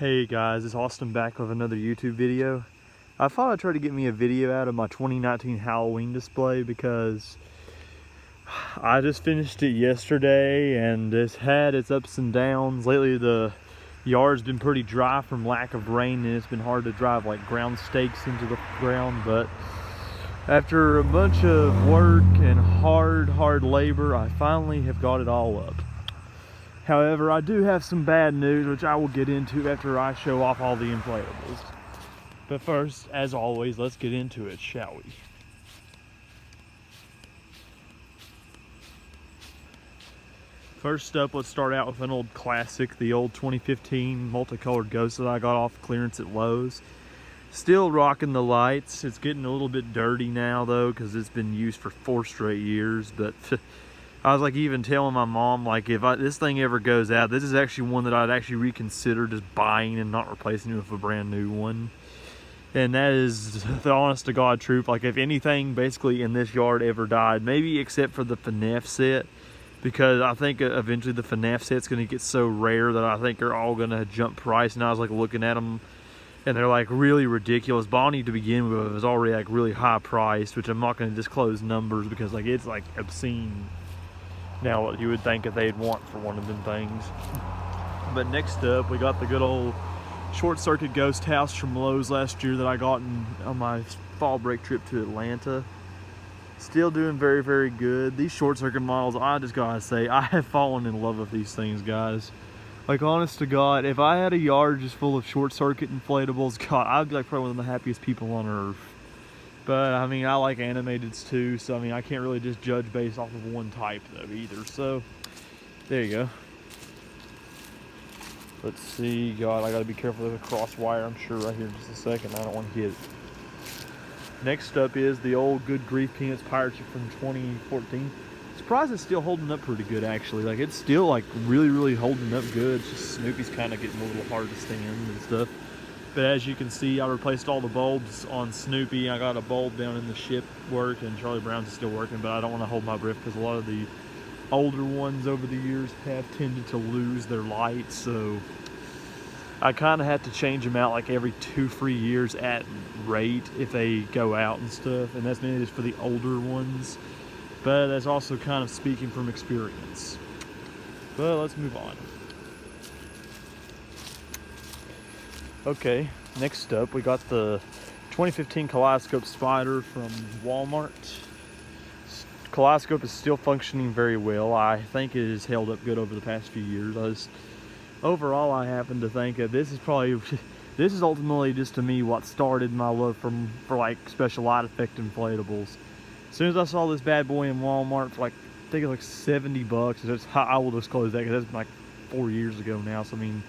Hey guys, it's Austin back with another YouTube video. I thought I'd try to get me a video out of my 2019 Halloween display because I just finished it yesterday and it's had its ups and downs. Lately the yard's been pretty dry from lack of rain and it's been hard to drive like ground stakes into the ground, but after a bunch of work and hard labor, I finally have got it all up. However, I do have some bad news, which I will get into after I show off all the inflatables. But first, as always, let's get into it, shall we? First up, let's start out with an old classic, the old 2015 multicolored Ghost that I got off clearance at Lowe's. Still rocking the lights. It's getting a little bit dirty now though, because it's been used for 4 straight years, but I was like even telling my mom, like, if this thing ever goes out, this is actually one that I'd actually reconsider just buying and not replacing it with a brand new one. And that is the honest to God truth. Like, if anything basically in this yard ever died, maybe except for the FNAF set, because I think eventually the FNAF set's going to get so rare that I think they're all going to jump price. And I was like looking at them and they're like really ridiculous. Bonnie to begin with was already like really high priced, which I'm not going to disclose numbers because like it's like obscene. Now what you would think if they'd want for one of them things. But next up, we got the good old short circuit ghost house from Lowe's last year that I got on my fall break trip to Atlanta. Still doing very good. These short circuit models, I just gotta say, I have fallen in love with these things, guys. Like, honest to God, if I had a yard just full of short circuit inflatables, God, I'd be like probably one of the happiest people on earth. But I mean, I like animateds too, so I mean, I can't really just judge based off of one type though either. So there you go. Let's see. God, I gotta be careful with the cross wire, I'm sure, right here in just a second. I don't want to hit it. Next up is the old Good Grief Peanuts pirate ship from 2014. Surprised it's still holding up pretty good, actually. Like, it's still like really holding up good. It's just Snoopy's kind of getting a little hard to stand and stuff. But as you can see, I replaced all the bulbs on Snoopy. I got a bulb down in the ship work, and Charlie Brown's is still working, but I don't want to hold my breath because a lot of the older ones over the years have tended to lose their light, so I kind of have to change them out like every 2-3 years at rate if they go out and stuff, and that's mainly just for the older ones, but that's also kind of speaking from experience. But let's move on. Okay, next up we got the 2015 Kaleidoscope Spider from Walmart. Kaleidoscope is still functioning very well. I think it has held up good over the past few years. Overall, I happen to think that this is ultimately just to me what started my love for like special light effect inflatables. As soon as I saw this bad boy in Walmart for like, I think it's like 70 bucks. I will disclose that because that's like 4 years ago now. So I mean,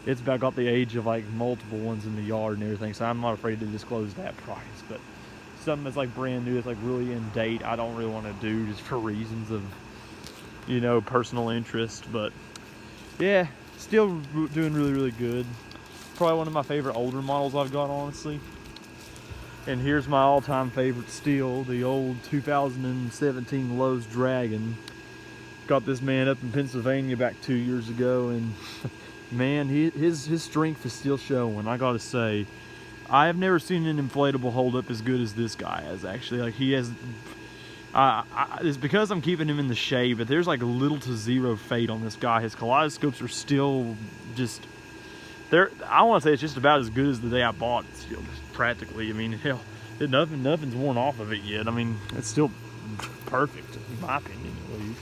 it's about got the age of like multiple ones in the yard and everything, so I'm not afraid to disclose that price. But something that's like brand new, that's like really in date, I don't really want to do just for reasons of, you know, personal interest. But yeah, still doing really good. Probably one of my favorite older models I've got, honestly. And here's my all-time favorite still, the old 2017 Lowe's Dragon. Got this man up in Pennsylvania back 2 years ago, and man, his strength is still showing. I gotta say, I have never seen an inflatable hold up as good as this guy has. Actually, like, he has. It's because I'm keeping him in the shade, but there's like little to zero fade on this guy. His kaleidoscopes are still just. I want to say it's just about as good as the day I bought it. Still, just practically. I mean, hell, nothing's worn off of it yet. I mean, it's still perfect in my opinion, at least.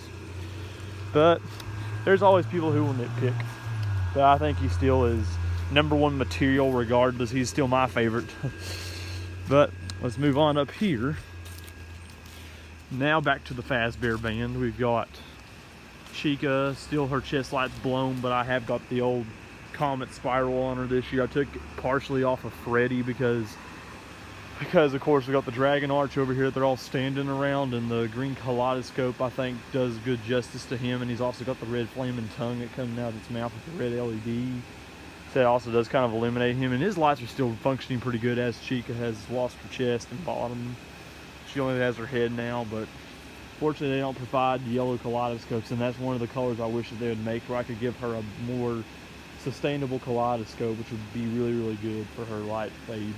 But there's always people who will nitpick. But I think he still is #1 material regardless. He's still my favorite. But let's move on up here. Now back to the Fazbear Band. We've got Chica, still her chest light's blown, but I have got the old Comet Spiral on her this year. I took it partially off of Freddy because of course we got the Dragon Arch over here that they're all standing around, and the green kaleidoscope I think does good justice to him, and he's also got the red flaming tongue that comes out of its mouth with the red LED. So that also does kind of eliminate him, and his lights are still functioning pretty good as Chica has lost her chest and bottom. She only has her head now, but fortunately they don't provide yellow kaleidoscopes, and that's one of the colors I wish that they would make, where I could give her a more sustainable kaleidoscope, which would be really, really good for her light fade.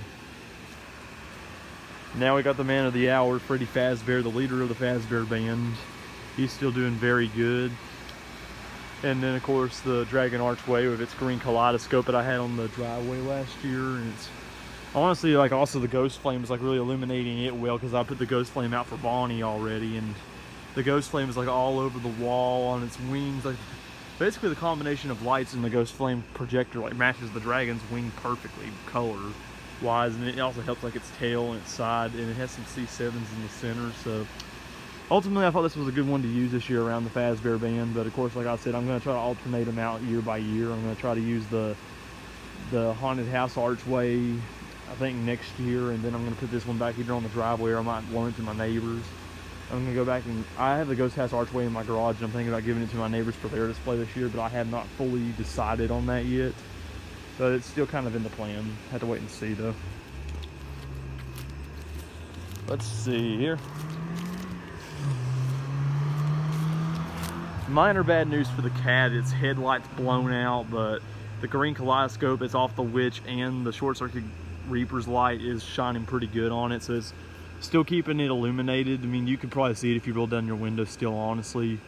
Now we got the man of the hour, Freddie Fazbear, the leader of the Fazbear Band. He's still doing very good. And then of course the Dragon Archway with its green kaleidoscope that I had on the driveway last year. And it's honestly like also the Ghost Flame is like really illuminating it well, because I put the Ghost Flame out for Bonnie already, and the Ghost Flame is like all over the wall on its wings. Like basically the combination of lights in the Ghost Flame projector like matches the dragon's wing perfectly color wise, and it also helps like its tail and its side, and it has some C7s in the center. So ultimately I thought this was a good one to use this year around the Fazbear Band, but of course like I said, I'm going to try to alternate them out year by year. I'm going to try to use the Haunted House Archway I think next year, and then I'm going to put this one back either on the driveway or I might loan it to my neighbors. I'm going to go back, and I have the Ghost House Archway in my garage, and I'm thinking about giving it to my neighbors for their display this year, but I have not fully decided on that yet. But it's still kind of in the plan. Have to wait and see though. Let's see here. Minor bad news for the cat. Its headlights blown out, but the green kaleidoscope is off the witch, and the short circuit Reaper's light is shining pretty good on it, so it's still keeping it illuminated. I mean, you could probably see it if you roll down your window still, honestly.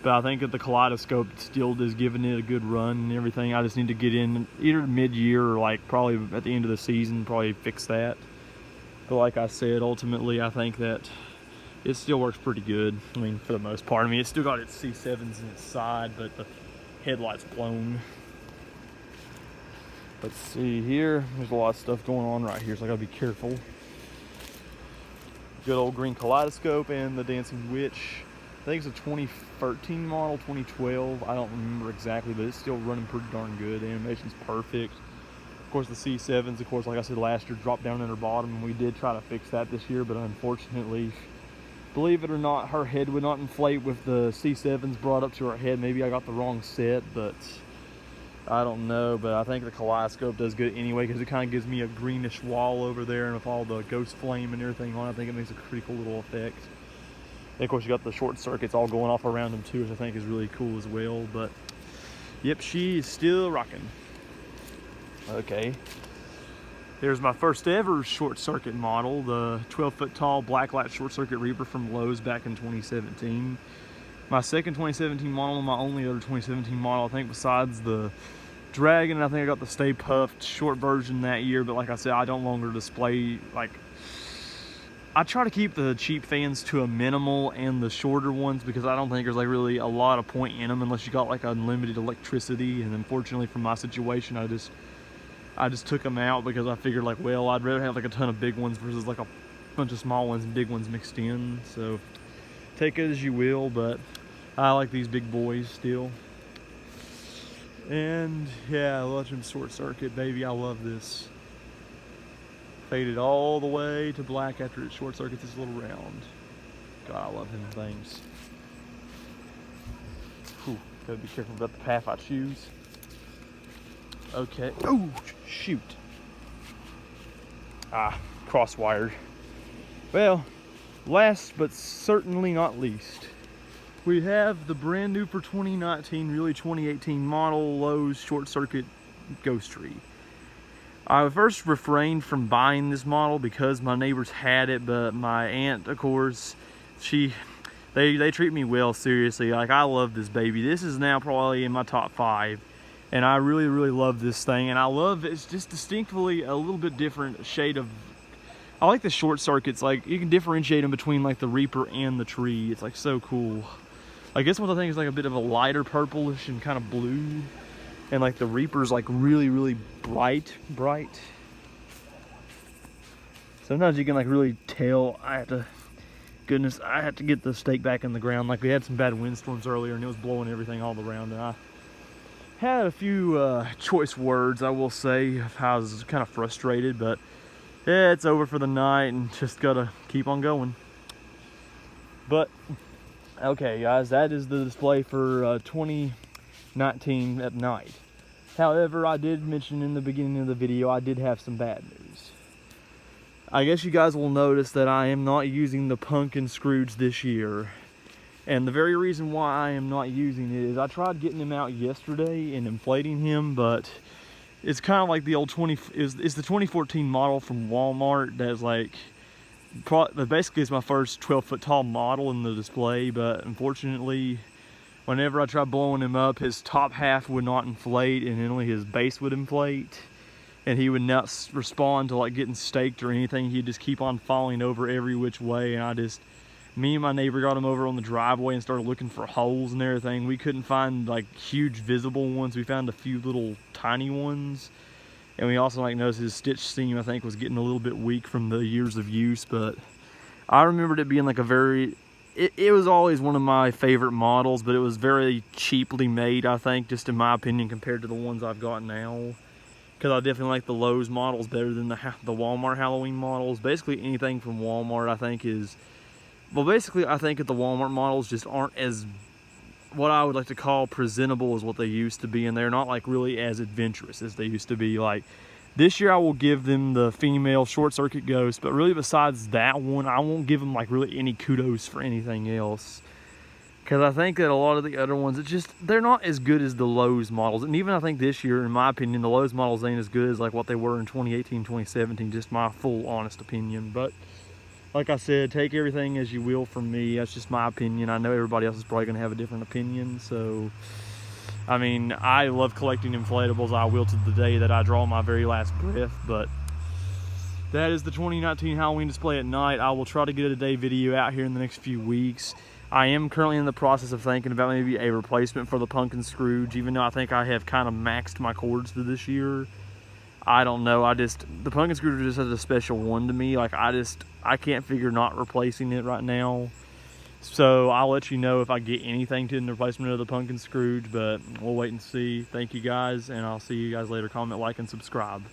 But I think that the kaleidoscope still is giving it a good run and everything. I just need to get in either mid-year or like probably at the end of the season, probably fix that. But like I said, ultimately I think that it still works pretty good. I mean, for the most part. I mean, it's still got its C7s in its side, but the headlight's blown. Let's see here. There's a lot of stuff going on right here, so I gotta be careful. Good old green kaleidoscope and the Dancing Witch. I think it's a 2013 model, 2012. I don't remember exactly, but it's still running pretty darn good. The animation's perfect. Of course, the C7s, of course, like I said last year, dropped down in her bottom, and we did try to fix that this year, but unfortunately, believe it or not, her head would not inflate with the C7s brought up to her head. Maybe I got the wrong set, but I don't know. But I think the kaleidoscope does good anyway, because it kind of gives me a greenish wall over there, and with all the Ghost Flame and everything on, I think it makes a pretty cool little effect. And of course, you got the short circuits all going off around them too, which I think is really cool as well. But yep, she is still rocking. Okay, here's my first ever short circuit model, the 12-foot tall blacklight short circuit Reaper from Lowe's back in 2017. My second 2017 model, and my only other 2017 model, I think, besides the Dragon. I think I got the Stay Puft short version that year, but like I said, I don't longer display, like, I try to keep the cheap fans to a minimal and the shorter ones, because I don't think there's like really a lot of point in them unless you got like unlimited electricity. And unfortunately for my situation, I just took them out, because I figured like, well, I'd rather have like a ton of big ones versus like a bunch of small ones and big ones mixed in. So take it as you will, but I like these big boys still. And yeah, Legend Short Circuit, baby, I love this. Faded all the way to black after it short circuits this little round. God, I love them things. Whew, gotta be careful about the path I choose. Okay. Oh, shoot. Crosswired. Well, last but certainly not least, we have the brand new for 2019, really 2018 model Lowe's short circuit Ghost Tree. I first refrained from buying this model because my neighbors had it, but my aunt, of course, they treat me well, seriously. Like, I love this baby. This is now probably in my top 5, and I really, really love this thing. And I love it's just distinctly a little bit different shade of, I like the short circuits. Like, you can differentiate them between like the Reaper and the tree. It's like so cool. Like, this one I think is like a bit of a lighter purplish and kind of blue. And like the Reaper's like really, really bright. Sometimes you can like really tell. I had to get the stake back in the ground. Like, we had some bad windstorms earlier, and it was blowing everything all around. And I had a few choice words, I will say, of how I was kind of frustrated. But yeah, it's over for the night, and just gotta keep on going. But okay, guys, that is the display for 2019 at night. However, I did mention in the beginning of the video, I did have some bad news. I guess you guys will notice that I am not using the Pumpkin Scrooge this year. And the very reason why I am not using it is I tried getting him out yesterday and inflating him, but it's kind of like the old it's the 2014 model from Walmart that's like, basically it's my first 12-foot tall model in the display, but unfortunately, whenever I tried blowing him up, his top half would not inflate and only his base would inflate. And he would not respond to like getting staked or anything. He'd just keep on falling over every which way, and me and my neighbor got him over on the driveway and started looking for holes and everything. We couldn't find like huge visible ones. We found a few little tiny ones. And we also like noticed his stitch seam, I think, was getting a little bit weak from the years of use. But I remembered it being like it was always one of my favorite models, but it was very cheaply made, I think, just in my opinion, compared to the ones I've got now. Because I definitely like the Lowe's models better than the Walmart Halloween models. Basically anything from Walmart I think is, well, basically I think that the Walmart models just aren't as, what I would like to call, presentable as what they used to be, and they're not like really as adventurous as they used to be. Like this year I will give them the female Short Circuit Ghost, but really besides that one I won't give them like really any kudos for anything else. Because I think that a lot of the other ones, they're not as good as the Lowe's models. And even I think this year, in my opinion, the Lowe's models ain't as good as like what they were in 2018, 2017, just my full honest opinion. But like I said, take everything as you will from me. That's just my opinion. I know everybody else is probably going to have a different opinion. So, I mean, I love collecting inflatables. I will to the day that I draw my very last breath. But that is the 2019 Halloween display at night. I will try to get a day video out here in the next few weeks. I am currently in the process of thinking about maybe a replacement for the Pumpkin Scrooge, even though I think I have kind of maxed my cords for this year. I don't know, the Pumpkin Scrooge is just such a special one to me. Like, I can't figure not replacing it right now. So I'll let you know if I get anything in the replacement of the Pumpkin Scrooge, but we'll wait and see. Thank you guys, and I'll see you guys later. Comment, like, and subscribe.